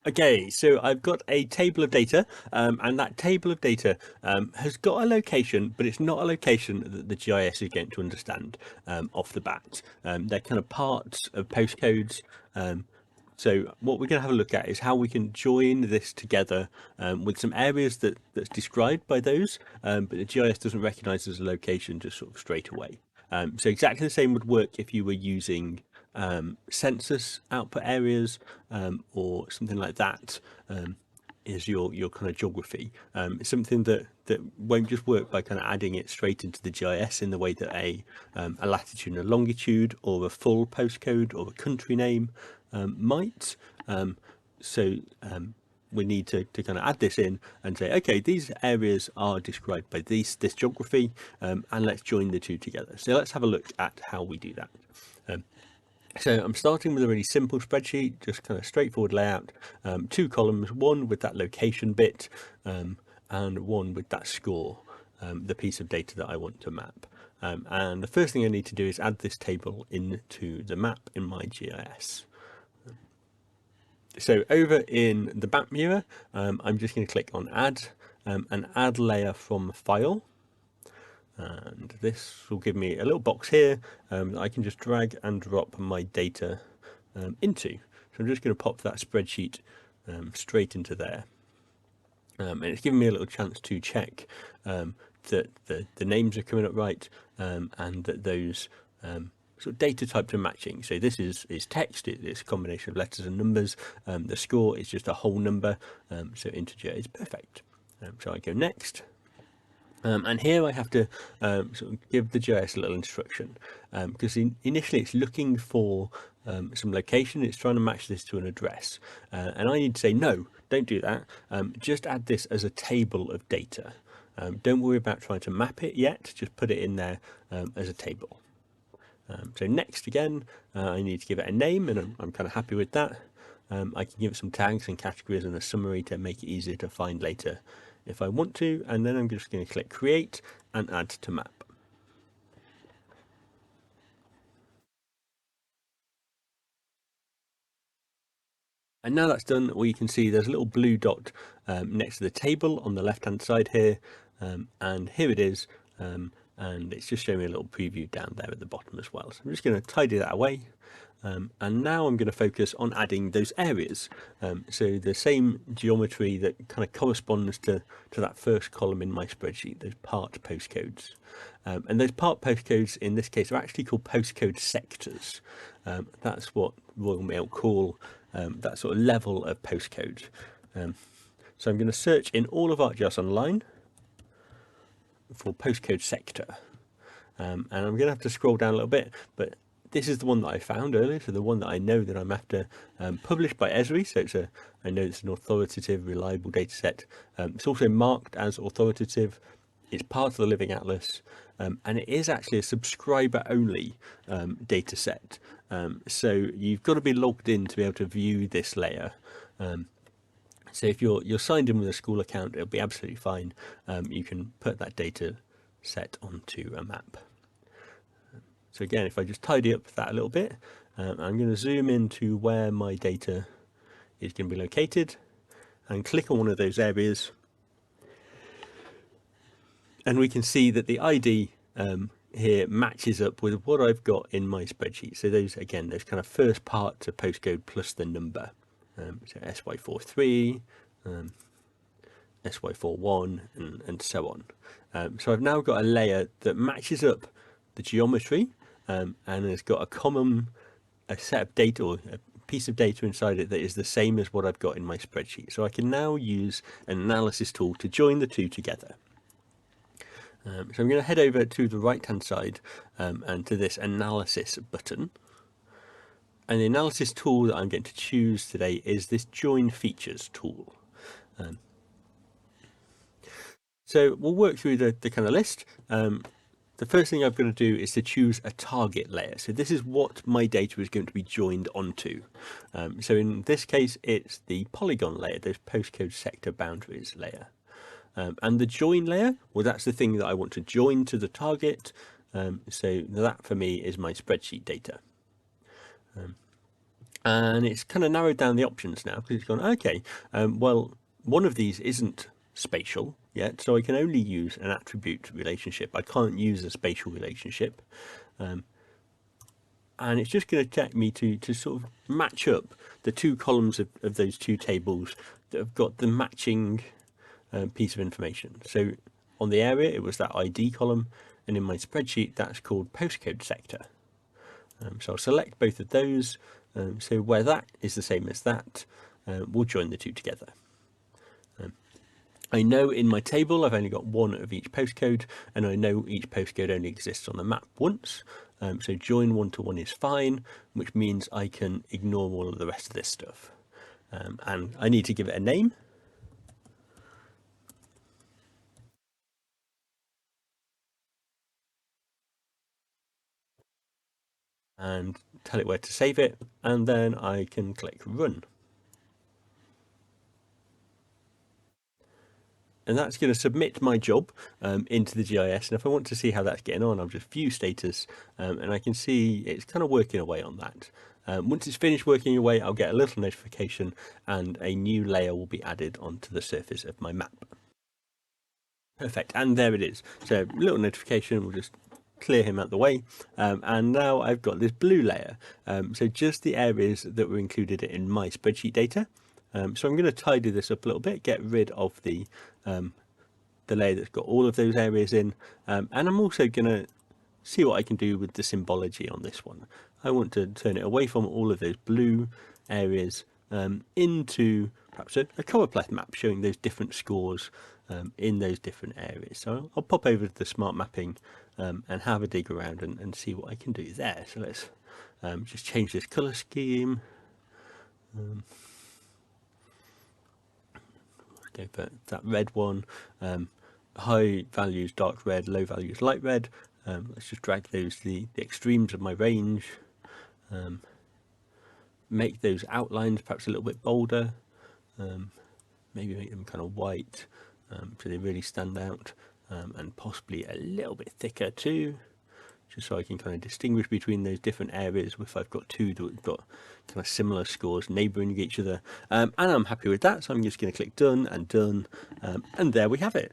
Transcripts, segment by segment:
Okay, so I've got a table of data, and that table of data has got a location, but it's not a location that the GIS is going to understand off the bat. They're kind of parts of postcodes. So what we're going to have a look at is how we can join this together with some areas that's described by those, but the GIS doesn't recognise as a location just sort of straight away. So exactly the same would work if you were using census output areas or something like that. Is your kind of geography. It's something that won't just work by kind of adding it straight into the GIS in the way that a latitude and a longitude or a full postcode or a country name might. So we need to kind of add this in and say, okay, these areas are described by this geography, and let's join the two together. So let's have a look at how we do that. So I'm starting with a really simple spreadsheet, just kind of straightforward layout, two columns, one with that location bit and one with that score, the piece of data that I want to map. And the first thing I need to do is add this table into the map in my GIS. So over in the map viewer, I'm just going to click on add and add layer from file. And this will give me a little box here that I can just drag and drop my data into. So I'm just going to pop that spreadsheet straight into there. And it's giving me a little chance to check that the names are coming up right and that those sort of data types are matching. So this is text, it's a combination of letters and numbers. The score is just a whole number, so integer is perfect. So I go next. And here I have to sort of give the GIS a little instruction because initially it's looking for some location. It's trying to match this to an address. And I need to say, no, don't do that. Just add this as a table of data. Don't worry about trying to map it yet. Just put it in there as a table. So next again, I need to give it a name, and I'm kind of happy with that. I can give it some tags and categories and a summary to make it easier to find later if I want to, and then I'm just going to click create and add to map. And now that's done, well, you can see there's a little blue dot next to the table on the left hand side here, and here it is, and it's just showing me a little preview down there at the bottom as well. So I'm just going to tidy that away. And now I'm going to focus on adding those areas. So the same geometry that kind of corresponds to that first column in my spreadsheet, those part postcodes. And those part postcodes in this case are actually called postcode sectors. That's what Royal Mail call that sort of level of postcode. So I'm going to search in all of ArcGIS Online for postcode sector. And I'm going to have to scroll down a little bit, but this is the one that I found earlier, so the one that I know that I'm after, published by Esri, so I know it's an authoritative, reliable data set. It's also marked as authoritative. It's part of the Living Atlas, and it is actually a subscriber-only data set. So you've got to be logged in to be able to view this layer. So if you're signed in with a school account, it'll be absolutely fine. You can put that data set onto a map. So again, if I just tidy up that a little bit, I'm going to zoom into where my data is going to be located and click on one of those areas. And we can see that the ID here matches up with what I've got in my spreadsheet. So those, again, those kind of first parts of postcode plus the number. So SY43, SY41, and so on. So I've now got a layer that matches up the geometry and has got a set of data or a piece of data inside it that is the same as what I've got in my spreadsheet. So I can now use an analysis tool to join the two together. So I'm going to head over to the right hand side and to this analysis button. And the analysis tool that I'm going to choose today is this join features tool. So we'll work through the kind of list. The first thing I've got to do is to choose a target layer. So this is what my data is going to be joined onto. So in this case, it's the polygon layer, those postcode sector boundaries layer. And the join layer, well, that's the thing that I want to join to the target. So that for me is my spreadsheet data. And it's kind of narrowed down the options now because it's gone, okay, well, one of these isn't spatial yet, so I can only use an attribute relationship. I can't use a spatial relationship. And it's just going to check me to sort of match up the two columns of those two tables that have got the matching piece of information. So on the area, it was that ID column, and in my spreadsheet, that's called postcode sector. So I'll select both of those. So where that is the same as that, we'll join the two together. I know in my table I've only got one of each postcode, and I know each postcode only exists on the map once. So join one to one is fine, which means I can ignore all of the rest of this stuff. And I need to give it a name. And tell it where to save it, and then I can click run. And that's going to submit my job into the GIS. And if I want to see how that's getting on, I'll just view status, and I can see it's kind of working away on that. Once it's finished working away, I'll get a little notification and a new layer will be added onto the surface of my map. Perfect, and there it is. So little notification, we'll just clear him out the way, and now I've got this blue layer. So just the areas that were included in my spreadsheet data. So I'm going to tidy this up a little bit, get rid of the layer that's got all of those areas in, and I'm also going to see what I can do with the symbology on this one. I want to turn it away from all of those blue areas into perhaps a colourpleth map showing those different scores in those different areas. So I'll pop over to the smart mapping and have a dig around and see what I can do there. So let's just change this colour scheme. Go for that red one. High values dark red, low values light red. Let's just drag those the extremes of my range. Make those outlines perhaps a little bit bolder. Maybe make them kind of white so they really stand out, and possibly a little bit thicker too, just so I can kind of distinguish between those different areas if I've got two that have got kind of similar scores neighbouring each other. And I'm happy with that, so I'm just going to click done, and there we have it.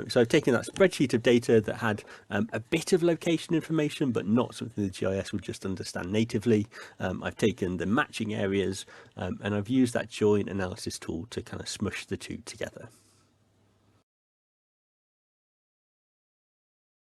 So I've taken that spreadsheet of data that had a bit of location information, but not something the GIS would just understand natively. I've taken the matching areas, and I've used that join analysis tool to kind of smush the two together.